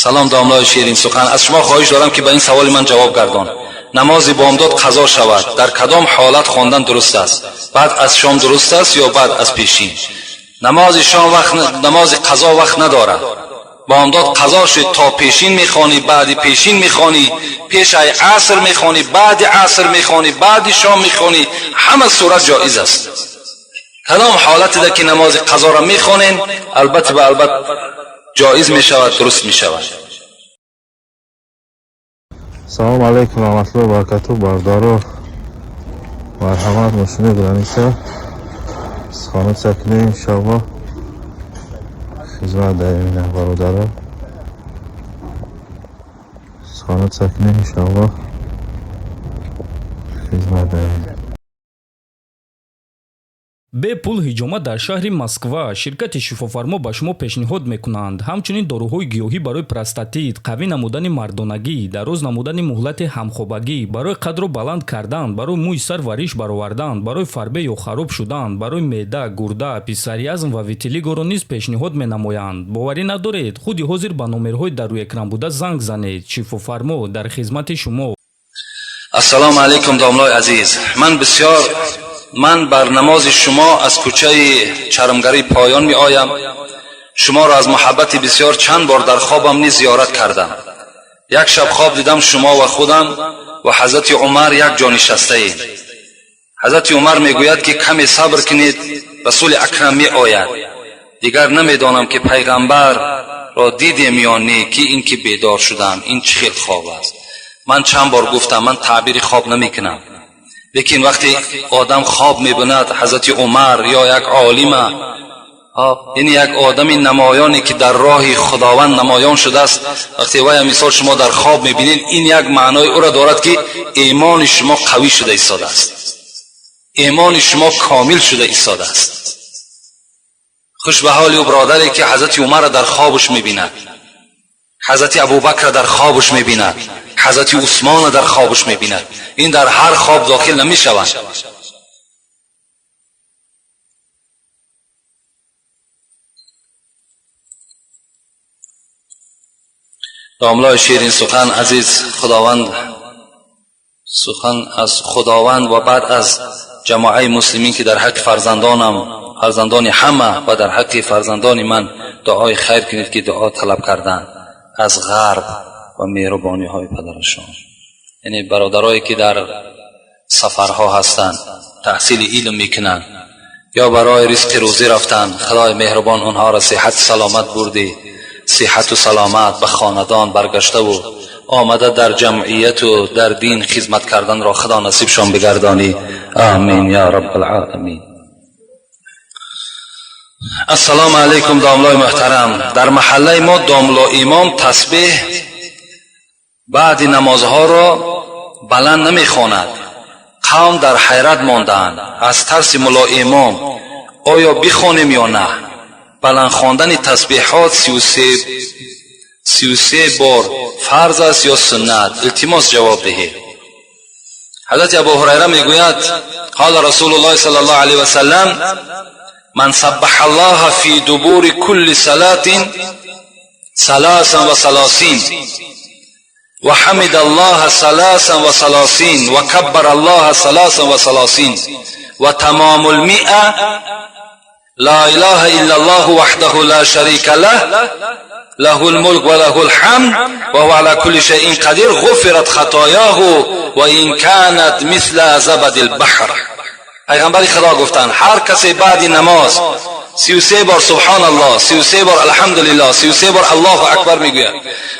سلام داملای شیرین سخن، از شما خواهش دارم که به این سوال من جواب گردان. نماز بامداد قضا شود، در کدام حالت خواندن درست است؟ بعد از شام درست است یا بعد از پیشین؟ نماز شام نماز قضا وقت ندارد. بامداد قضا شد، تا پیشین میخوانی، بعد پیشین میخوانی، پیش عصر میخوانی، بعد عصر میخوانی، بعد شام میخوانی، همه صورت جایز است. کدام حالتی ده که نماز قضا را میخوانین البته به البته جایز میشود، درست میشود. سلام علیکم و رحمت الله و برکاته. بردارو مرحمت ماشین گرانیسا خانه سکنه انشاءالله خدمت دائمی برادران خانه سکنه انشاءالله خدمت دائمی. бе пул ҳиҷомат дар шаҳри Москва ширкати шифофармо ба шумо пешниҳод мекунанд ҳамчунин дороҳои гиёҳӣ барои простатит, қавӣ намудани мардонагӣ, дароз намудани муҳлати ҳамхобагӣ, барои қадро баланд кардан, барои мӯи сар ва риш баровардан, барои фарбе ё хароб шудан, барои меъда, гурда, писариазм ва витилигоро низ пешниҳод менамоянд. боварӣ надоред, худи ҳозир ба номерҳои дар рӯи экран буда занг занед. шифофармо дар хизмати шумо. ассалому алайкум домлои азиз, من بر نماز شما از کوچه چرمگری پایان می آیم. شما را از محبت بسیار چند بار در خوابم نیز زیارت کردم. یک شب خواب دیدم شما و خودم و حضرت عمر یک جا نشسته اید. حضرت عمر می گوید که کمی صبر کنید، رسول اکرم می آید. دیگر نمی دانم که پیغمبر را دیدیم یا نه که این که بیدار شدم. این چه خیل خواب است. من چند بار گفتم من تعبیر خواب نمی کنم، لیکن وقتی آدم خواب میبیند حضرت عمر یا یک عالم، یعنی یک آدم نمایانی که در راه خداوند نمایان شده است، وقتی وای مثال شما در خواب میبینید، این یک معنای او را دارد که ایمان شما قوی شده ایستاده است، ایمان شما کامل شده ایستاده است. خوش به حال او برادری که حضرت عمر را در خوابش میبیند، حضرت ابوبکر را در خوابش میبیند، حضرت عثمان را در خوابش میبیند. این در هر خواب داخل نمیشوند. داملای شیرین سخن عزیز، خداوند سخن از خداوند و بعد از جماعه مسلمین که در حق فرزندان همه و در حق فرزندان من دعای خیر کنید که دعا طلب کردند از غرب و مهربانی های پدرشان. یعنی برادرایی که در سفرها هستند، تحصیل علم میکنند یا برای رزق روزی رفتند، خدای مهربان آنها را صحت سلامت برده، صحت و سلامت به خاندان برگشته و آمده در جمعیت و در دین خدمت کردن را خدا نصیبشان بگردانی. آمین یا رب العالمین. السلام علیکم داملای محترم. در محله ما داملا امام تسبیح بعد نمازها را بلند نمیخواند. قوم در حیرت ماندند از ترس ملا امام آیا بخوانیم یا نه. بلند خواندن تسبیحات 33 بار فرض است یا سنت؟ التماس جواب دهید. حضرت ابو هریره میگوید قال رسول الله صلی الله علیه و سلم من سبح الله فی دبور كل صلاة 33 وحمد الله 33 وكبر الله 33 وتمام 100 لا اله الا الله وحده لا شريك له له الملك وله الحمد وهو على كل شيء قدير غفرت خطاياه وان كانت مثل زبد البحر. پیغمبر خدا گفتند هر کسی بعد نماز 33 بار سبحان الله، 33 بار الحمدلله، 33 بار الله اکبر میگوید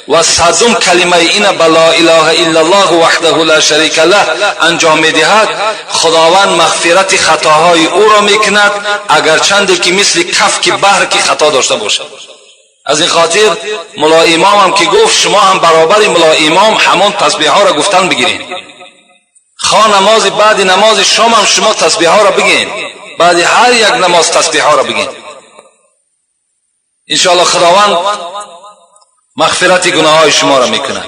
و 100 کلمه این لا اله الا الله وحده لا شریک له انجام میدهد، خداوند مغفرت خطاهای او را میکند اگرچند که مثل کف که بحر که خطا داشته باشد. از این خاطر ملا امام هم که گفت شما هم برابر ملا امام همان تسبیح ها را گفتن بگیرید. خواه نماز بعد نماز شام هم شما تسبیح ها را بگین، بعد هر یک نماز تسبیح ها را بگین. انشاءالله خداوند مغفرت گناه های شما را میکنه.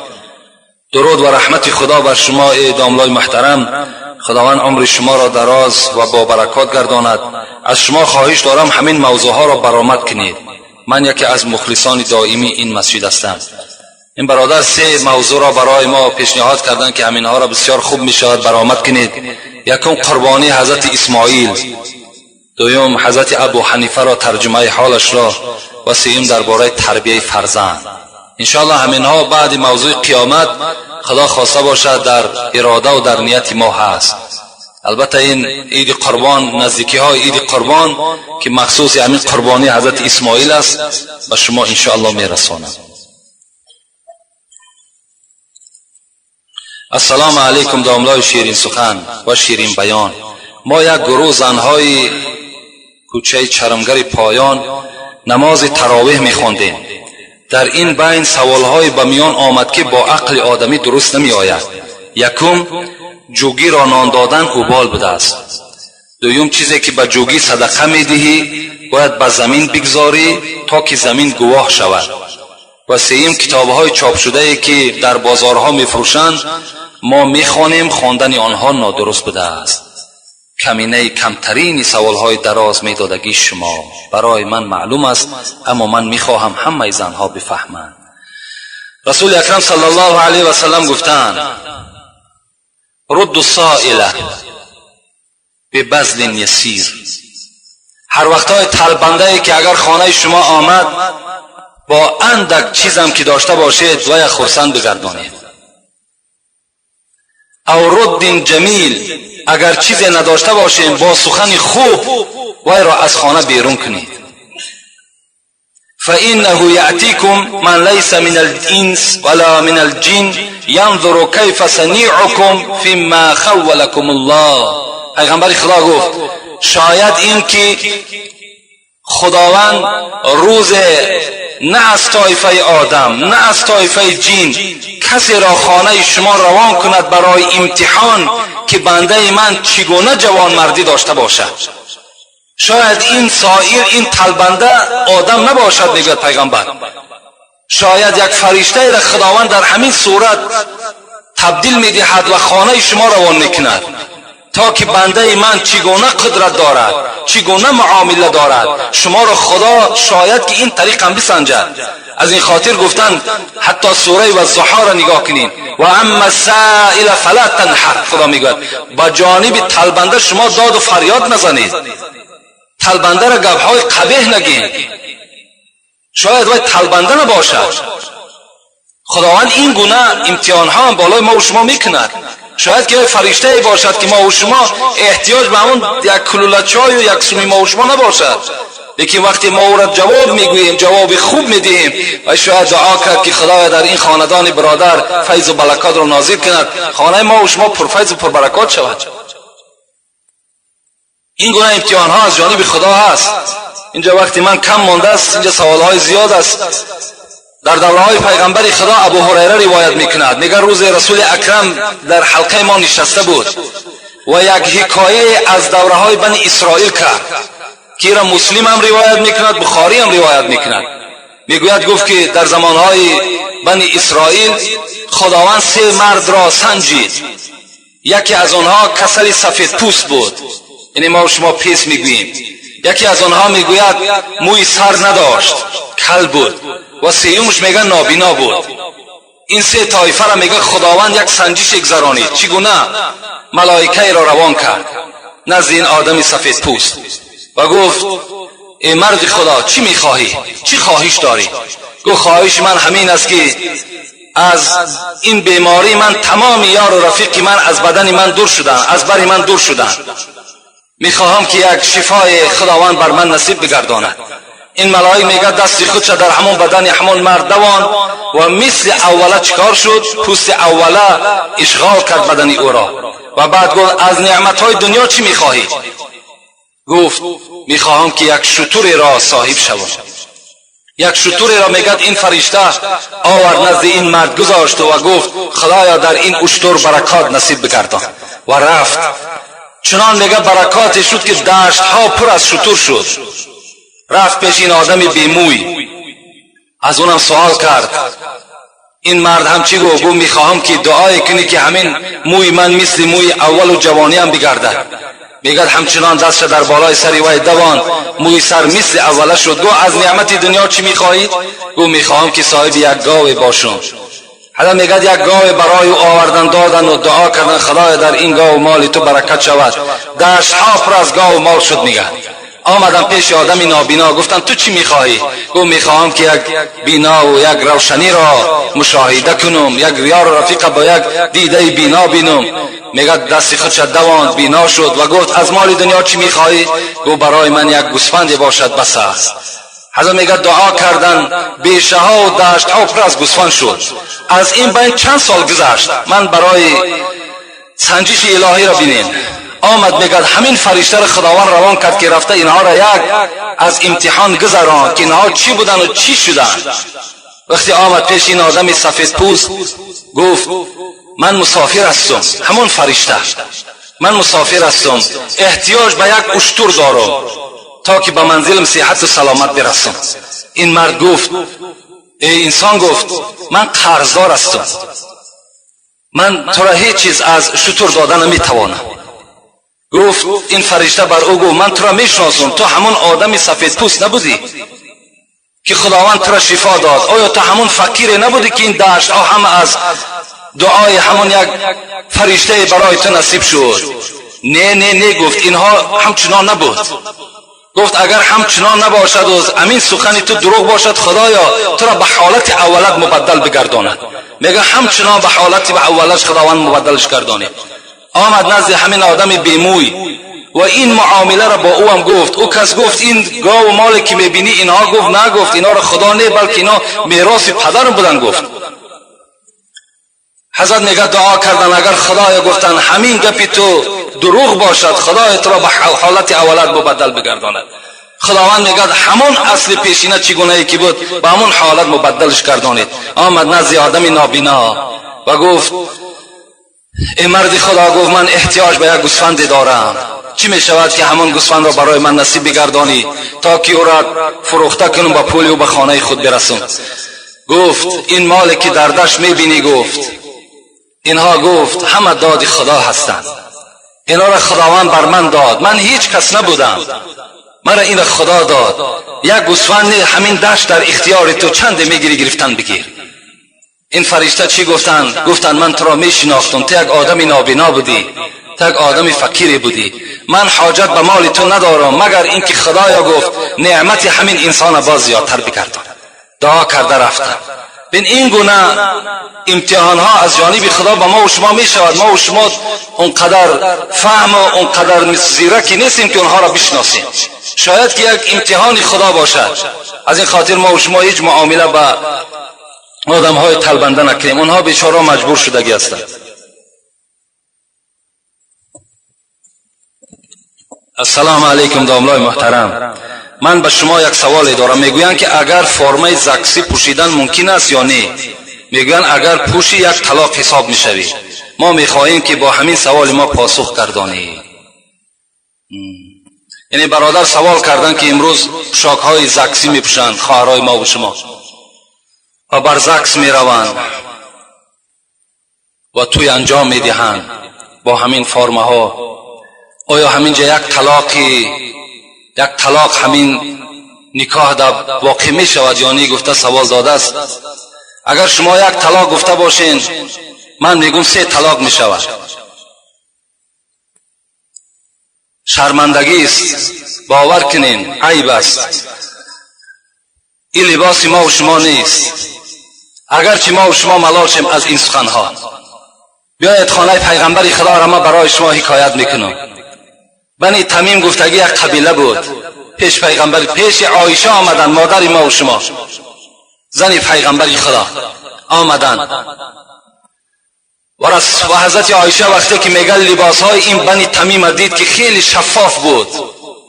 درود و رحمت خدا بر شما ای داملای محترم. خداوند عمر شما را دراز و با برکات گرداند. از شما خواهش دارم همین موضوع ها را برآمد کنید. من یکی از مخلصان دائمی این مسجد هستم. این برادر سه موضوع را برای ما پیشنهاد کردن که همینها را بسیار خوب میشود برآمد کنید. یکم قربانی حضرت اسماعیل، دوم حضرت ابو حنیفه را ترجمه حالش را، و سوم درباره تربیه فرزند. انشاءالله همینها بعد موضوع قیامت خدا خواسته باشد در اراده و در نیت ما هست. البته این عید قربان، نزدیکی های عید قربان که مخصوص همین قربانی حضرت اسماعیل است به شما انشاءالله میرسانم. السلام علیکم داملای شیرین سخن و شیرین بیان. ما یک گروه زنهای کوچه چرمگری پایان نماز تراویح میخواندیم. در این بین سوالهای به میان آمد که با عقل آدمی درست نمی آید. یکم، جوگی را نان دادن اوبال بوده است. دوم، چیزی که به جوگی صدقه میدهی باید به زمین بگذاری تا که زمین گواه شود. و سوم، کتابهای چاپ شده که در بازارها میفروشند ما میخوانیم، خواندن آنها نادرست بوده است. کمینه کمترین سوالهای دراز میدادگی شما برای من معلوم است، اما من میخواهم همه زنها بفهمند. رسول اکرم صلی الله علیه و سلم گفتند رد السائل ببذل یسیر. هر وقتهای طلبنده که اگر خانه شما آمد با اندک چیزم که داشته باشید و یک خرسند بگردانید. او رد جمیل، اگر چیزی نداشته باشیم با سخن خوب وی را از خانه بیرون کنید. فإنه یأتیکم من لیس من الانس ولا من الجن ینظر کیف صنیعکم فیما خولکم الله. پیغمبر خدا گفت شاید این که خداوند روز نه از طایفه آدم نه از طایفه جن کسی را خانه شما روان کند برای امتحان که بنده من چگونه جوان مردی داشته باشد. شاید این سائر، این طلبنده آدم نباشد میگوید پیغمبر. شاید یک فرشته را خداوند در همین صورت تبدیل میدهد و خانه شما روان میکند تا که بنده من چگونه قدرت دارد، چگونه معامله دارد، شما را خدا شاید که این طریق هم بسنجد. از این خاطر گفتن حتی سوره و الضحی را نگاه کنین و اما السائل فلا تنحر. خدا میگوید با جانب طلبنده شما داد و فریاد نزنید، طلبنده را گپهای قبیح نگین. شاید وای طلبنده نباشد. خداوند این گونه امتحان ها هم بالای ما و شما میکند. شاید که فرشته باشد که ما و شما احتیاج به اون یک کلوله چای و یک سومی ما و شما نباشد، لیکن وقتی ما او را جواب میگوییم، جواب خوب میدهیم و شاید دعا کرد که خدایا در این خاندان برادر فیض و برکات را نازل کند، خانه ما و شما پرفیض و پربرکات شود. این گونه امتحان ها از جانب خدا هست. اینجا وقتی من کم مانده است، اینجا سوال های زیاد است. در دوره های پیغمبر خدا ابو هریره روایت میکند، میگه روز رسول اکرم در حلقه ما نشسته بود و یک حکایه از دوره های بنی اسرائیل کرد که را مسلم هم روایت میکند، بخاری هم روایت میکند. میگوید گفت که در زمانهای بنی اسرائیل خداوند سه مرد را سنجید. یکی از آنها کسل سفید پوست بود، یعنی ما و شما پیس میگوییم. یکی از آنها میگوید موی سر نداشت، کل بود، و سیومش میگه نابینا بود. این سه طایفه را میگه خداوند یک سنجش گذرانید. چگونه؟ ملائکه را روان کرد نزد این آدم سفید پوست و گفت ای مرد خدا چی میخواهی؟ چی خواهش داری؟ گفت خواهش من همین است که از این بیماری من تمام یار و رفیقی من از بدن من دور شدن، از بر من دور شدن. میخواهم که یک شفای خداوند بر من نصیب بگرداند. این ملائکه میگه دست خودش در همون بدن همون مرد دوان و مثل اوله چکار شد، پوست اوله اشغال کرد بدن او را و بعد گفت از نعمتهای دنیا چی میخواهی؟ گفت میخواهم که یک شتر را صاحب شوم. یک شتر را میگه این فرشته آورد نزد این مرد گذاشت و گفت خدایا در این اشتر برکات نصیب بگردان و رفت. چنان میگه برکاتی شد که دشت ها پر از شتر شد. رفت پیش این آدم بیموی، از اونم سوال کرد. این مرد هم چی گفت؟ گفت میخواهم که دعای کنی که همین موی من مثل موی اول و جوانی هم بگردد. میگه همچنان دست در بالای سری وای دوان موی سر مثل اوله شد. گفت از نعمت دنیا چی میخواهید؟ گفت میخواهم که صاحب یک گاو باشم حالا میگه یک گاو برای او آوردن دادن و دعا کردن خدای در این گاو مال تو برکت شود. دشت ها پر از گاو مال شد. میگه آمدن پیش آدمی نابینا، گفتن تو چی میخواهی؟ گفت میخواهم که یک بینا و یک روشنی را مشاهده کنم، یک ریا را رفیق با یک دیده بینا بینم. میگه دستی خودش دواند، بینا شد و گفت از مال دنیا چی میخواهی؟ گفت برای من یک گوسفند باشد بس است. حضرت میگه دعا کردن، بیشه ها و دشت ها پر از گوسفند شد. از این بین چند سال گذشت. من برای سنجش الهی را بینین آمد. میگه همین فرشته را خداوند روان کرد که رفته اینها را یک از امتحان گذران که اینها چی بودن و چی شدن. وقتی آمد پیش این آدم سفید پوست گفت من مسافر هستم. همون فرشته، من مسافر هستم، احتیاج به یک اشتر دارم تا که به منزلم صحت و سلامت برسم. این مرد گفت، انسان گفت من قرضدار هستم، من تو را هیچ چیز از شتر دادن نمیتوانم. گفت این فرشته بر او گفت من تو را میشناسم، تو همون آدم سفید پوست نبودی که خداوند تو را شفا داد؟ آیا تو همون فقیر نبودی که این دشت ها هم از دعای همون یک فرشته برای تو نصیب شد؟ نه گفت اینها همچنان نبود. گفت اگر همچنان نباشد و امین سخن تو دروغ باشد خدایا تو را به حالت اولت مبدل بگرداند. میگه همچنان به حالت به اولش خداوند مبدلش گردانید. آمد نزد همین آدم بیموی و این معامله را با او هم گفت. او کس گفت این گاو و مالی که میبینی اینها؟ گفت نه، گفت اینا را خدا نه بلکه اینا میراث پدرم بودن. گفت حضرت میگه دعا کردن اگر خدایا گفتن همین گپی تو دروغ باشد خدای تو را به حالت اولت مبدل بگرداند. خداوند میگه همون اصل پیشینه چگونه ای که بود به همون حالت مبدلش گردانید. آمد نزد آدم نابینا و گفت ای مرد خدا، گفت من احتیاج به یک گوسفند دارم، چی می شود که همون گوسفند را برای من نصیب بگردانی تا که او را فروخته کنم با پول او به خانه خود برسم؟ گفت این مالی که در دشت می بینی، گفت اینها گفت همه داد خدا هستند، اینا را خداوند بر من داد، من هیچ کس نبودم، مرا این را خدا داد. یک گوسفند همین دشت در اختیار تو، چند میگیری گرفتن بگیر. این فرشته چی گفتن؟ گفتن من تو را میشناختم، تو یک آدم نابینا بودی، تو یک آدم فقیری بودی، من حاجت به مال تو ندارم مگر اینکه خدایا گفت نعمت همین انسان باز زیادتر بگردان. دعا کرده رفتن. بین این گونه امتحان ها از جانب خدا به ما و شما می شود. ما و شما اونقدر فهم و اونقدر زیرکی نیستیم که اونها را بشناسیم. شاید که یک امتحان خدا باشد. از این خاطر ما و شما هیچ معامله با آدم های طلبنده نکنیم، اونها بیچاره مجبور شدگی هستند. السلام علیکم داملای محترم، من به شما یک سوال دارم. میگویند که اگر فرمه زکسی پوشیدن ممکن است یا نه؟ میگویند اگر پوشی یک طلاق حساب میشوی. ما میخواهیم که با همین سوال ما پاسخ گردانی. یعنی برادر سوال کردن که امروز پوشاک های زکسی میپوشند خواهرای ما و شما و بر زکس میروند و توی انجام میدهند با همین فرمه ها. آیا همینجا یک طلاق همین نکاح در واقع می شود یا نه؟ گفته سوال داده است. اگر شما یک طلاق گفته باشین، من میگم 3 طلاق می شود. شرمندگی است، باور کنین، عیب است. این لباس ما و شما نیست. اگرچه ما و شما ملال شیم از این سخنها، بیایید خانه پیغمبر خدا را ما برای شما حکایت میکنم. بنی تمیم گفتگی یک قبیله بود. پیش پیغمبر، پیش عایشه آمدن، مادر ما و شما، زن پیغمبر خدا آمدن و حضرت عایشه وقتی که میگه لباس های این بنی تمیم دید که خیلی شفاف بود،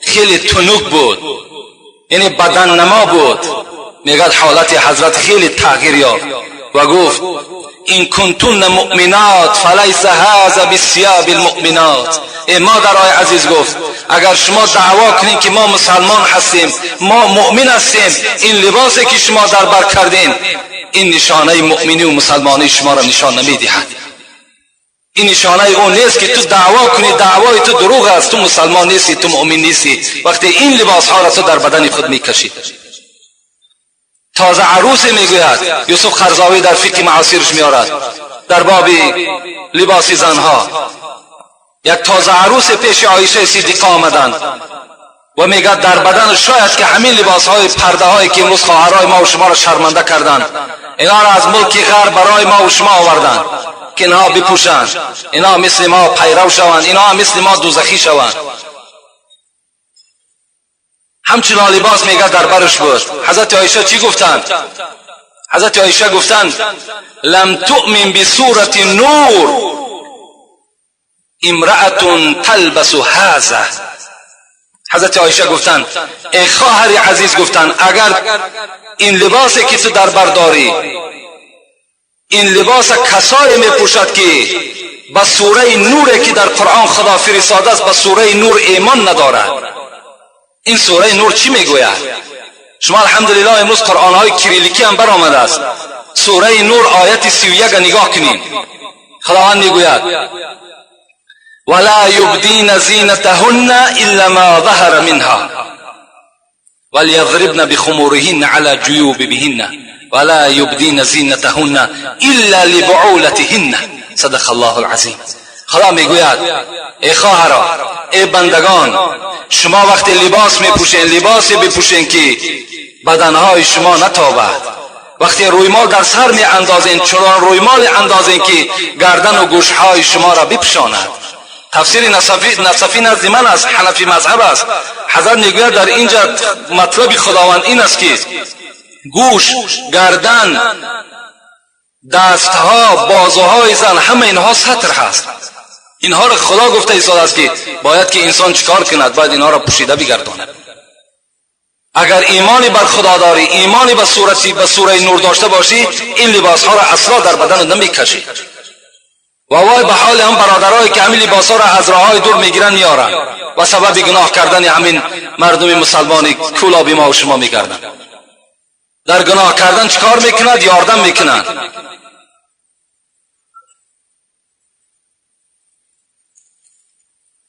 خیلی تنوک بود، یعنی بدن نما بود. میگه حالت حضرت خیلی تغییر یافت و گفت این کنتون مؤمنات فلیس هذا بالثياب المؤمنات. ای مادرای عزیز، گفت اگر شما دعوا کنین که ما مسلمان هستیم، ما مؤمن هستیم، این لباسی که شما در بر کردین این نشانه مؤمنی و مسلمانی شما را نشان نمیدهد. این نشانه اون نیست که تو دعوا کنی، دعوای تو دروغ است، تو مسلمان نیستی، تو مؤمن نیستی وقتی این لباس ها را تو در بدن خود میکشی. تازه عروس میگوید یوسف قرضاوی در فقه معاصرش میارد در باب لباس زنها. یک تازه عروس پیش عایشه صدیقه آمدند و میگه در بدن شاید که همین لباس های پرده هایی که امروز خواهرای ما و شما را شرمنده کردند اینا را از ملک غرب برای ما و شما آوردند که اینها بپوشند، اینا مثل ما پیرو شوند، اینا مثل ما دوزخی شوند. همچنان لباس میگه در برش بود. حضرت عایشه چی گفتند؟ حضرت عایشه گفتند لم تؤمن بصورت نور امرأة تلبس هذا. حضرت عایشه گفتند ای خواهر عزیز، گفتند اگر این لباسی که تو در برداری، این لباس کسایی می پوشد که به سوره نوری که در قرآن خدا فرستاده است به سوره نور ایمان ندارد. این سوره نور چی میگوید؟ شما الحمدلله امروز قرآن های کریلیکی هم برآمده است. سوره نور آیت 31 نگاه کنید. خداوند میگوید ولا یبدین زینتهن الا ما ظهر منها وليضربن بخمورهن على جيوبهن ولا يبدين زینتهن الا لبعولتهن. صدق الله العظیم. خدا میگوید ای خواهران، ای بندگان، شما وقتی لباس میپوشین لباسی بپوشین که بدنهای شما نتابد. وقتی رویمال در سر میاندازین چنان رویمال اندازین که گردن و گوشهای شما را بپوشاند. تفسیر نصفی نزد من است، حنفی مذهب است. حضرت میگوید در اینجا مطلب خداوند این است که گوش، گردن، دستها، بازوهای زن همه اینها ستر هست. اینها را خدا گفته ایستاده است که باید که انسان چیکار کند؟ باید اینها را پوشیده بگرداند. اگر ایمانی بر خدا داری، ایمانی به سوره نور داشته باشی، این لباس ها را اصلا در بدن نمیکشی. و وای به حال هم برادرایی که همین لباس ها را از راههای دور میگیرن میارن و سبب گناه کردن همین مردم مسلمانی کولابی ما و شما میگردن. در گناه کردن چیکار میکنند؟ یاردم میکنند.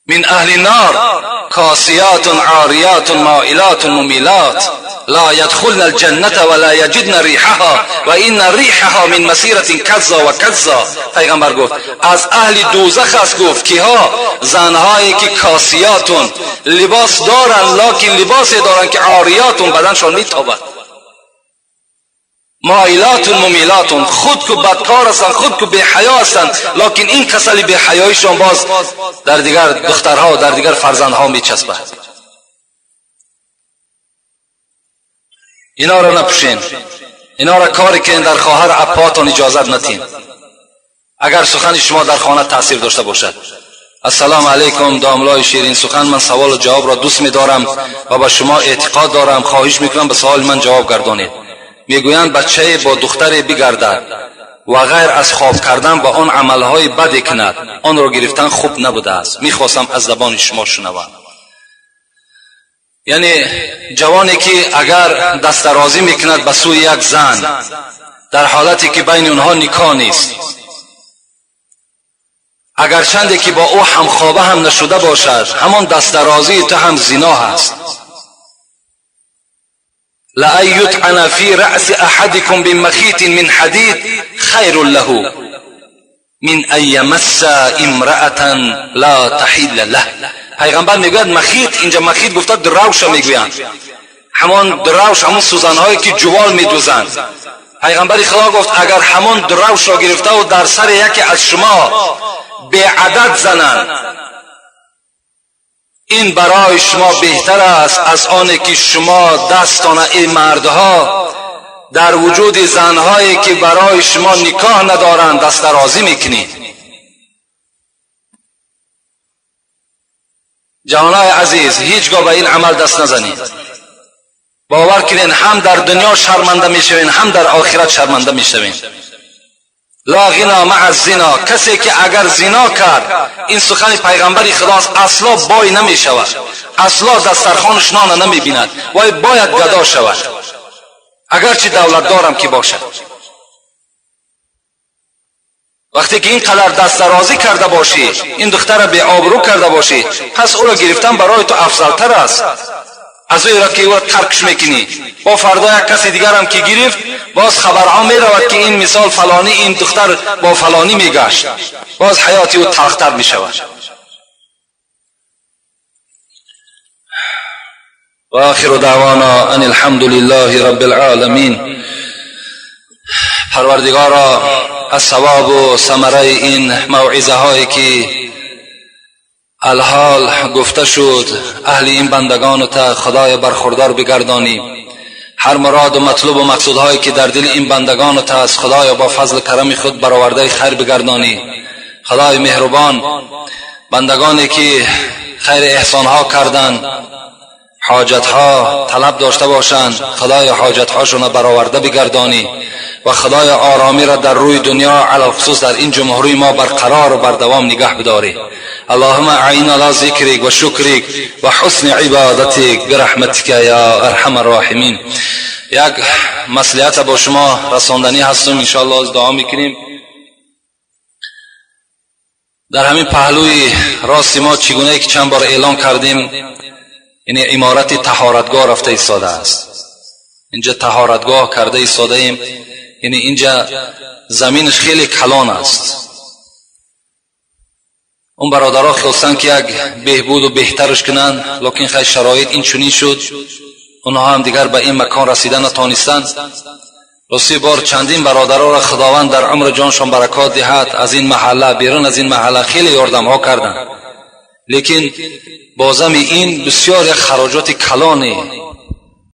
من اهل النار کاسیات عاریات مائلات ممیلات لا يدخلن الجنة ولا يجدن ریحها و این ریحها من مسیرت کذا و کذا. پیغمبر گفت از اهل دوزخ است. گفت که ها زنهایی که کاسیاتون لباس دارن لکن لباسی دارن که عاریاتون بدنشان میتابد، مائلات ممیلات خود کو بدکار هستند، خود کو بی حیا هستند، لکن این کسل بی حیایشان باز در دیگر دخترها و در دیگر فرزندها میچسبد. اینا را نپوشین، اینا را کاری که در خواهر اپاتون اجازت ندین اگر سخن شما در خانه تاثیر داشته باشد. السلام علیکم داملای شیرین سخن، من سوال و جواب را دوست می‌دارم و به شما اعتقاد دارم. خواهش میکنم به سوال من جواب گردانید. میگویند بچه با دختری بگردد و غیر از خواب کردن با آن عملهای بدی کند، آن را گرفتن خوب نبوده است. میخواستم از زبان شما شنوم. یعنی جوانی که اگر دست درازی میکند به سوی یک زن در حالتی که بین اونها نکاح نیست، اگر چندی که با او همخوابه هم نشده باشد، همان دست درازی تو هم زنا هست. لأن يطعن في رأس أحدكم بمخيط من حديد خير له من أن يمس امرأة لا تحل له. پیغمبر میگوید مخیط، اینجا مخیط گفته دروش میگویند، همان دروش، همون سوزنهایی که جوال میدوزند. پیغمبر خدا گفت اگر همان دروش را گرفته و در سر یکی از شما به عدد زنند، این برای شما بهتر است از آنه که شما دستان این مردها در وجود زنهایی که برای شما نکاح ندارند دست درازی میکنید. جوانای عزیز، هیچگاه به این عمل دست نزنید. باور کنین هم در دنیا شرمنده میشوین هم در آخرت شرمنده میشوین. لا غنا مع الزنا، کسی که اگر زنا کرد، این سخن پیغمبر خداست، اصلا بای نمی شود، اصلا دسترخوانش نان نمی بیند و باید گدا شود اگرچه دولت دارم که باشد. وقتی که این قدر دست درازی کرده باشی، این دختر به آبرو کرده باشی، پس او را گرفتن برای تو افضلتر است. از او را که او ترکش میکنی با فردا یک کسی دیگر هم که گرفت باز خبرها میرود که این مثال فلانی این دختر با فلانی میگشت، باز حیاتی او تلختر میشود. و آخر دعوانا ان الحمد لله رب العالمین. پروردگارا از ثواب و ثمره این موعظه هایی که الحال گفته شد اهل این بندگان تا خدای برخوردار بگردانی، هر مراد و مطلوب و مقصودهایی که در دل این بندگان تا از خدای با فضل کرم خود برآورده خیر بگردانی. خدای مهربان، بندگانی که خیر احسانها کردند، حاجتها طلب داشته باشند، خدای حاجتهاشون برآورده بگردانی و خدای آرامی را در روی دنیا علی خصوص در این جمهوری ما برقرار و بردوام نگه بداری. اللهم اعین علی ذکرک و شکرک و حسن عبادتک برحمتک یا ارحم الراحمین. یک مصلحت با شما رساندنی هستم، ان شاء الله دعا میکنیم. در همین پهلوی راست ما چگونه که چند بار اعلان کردیم، یعنی عمارت طهارتگاه رفته ایستاده است. اینجا طهارتگاه کرده ایستاده ایم، یعنی اینجا زمینش خیلی کلان است. اون برادرها خواستن که یک بهبود و بهترش کنن، لیکن خیلی شرایط این چنین شد اونها هم دیگر به این مکان رسیدن نتوانستند. راستی بار چندین برادرها را خداوند در عمر جانشان برکات دهد، از این محله بیرون از این محله خیلی یاردم ها کردند، لیکن بازم این بسیار یک خراجات کلانه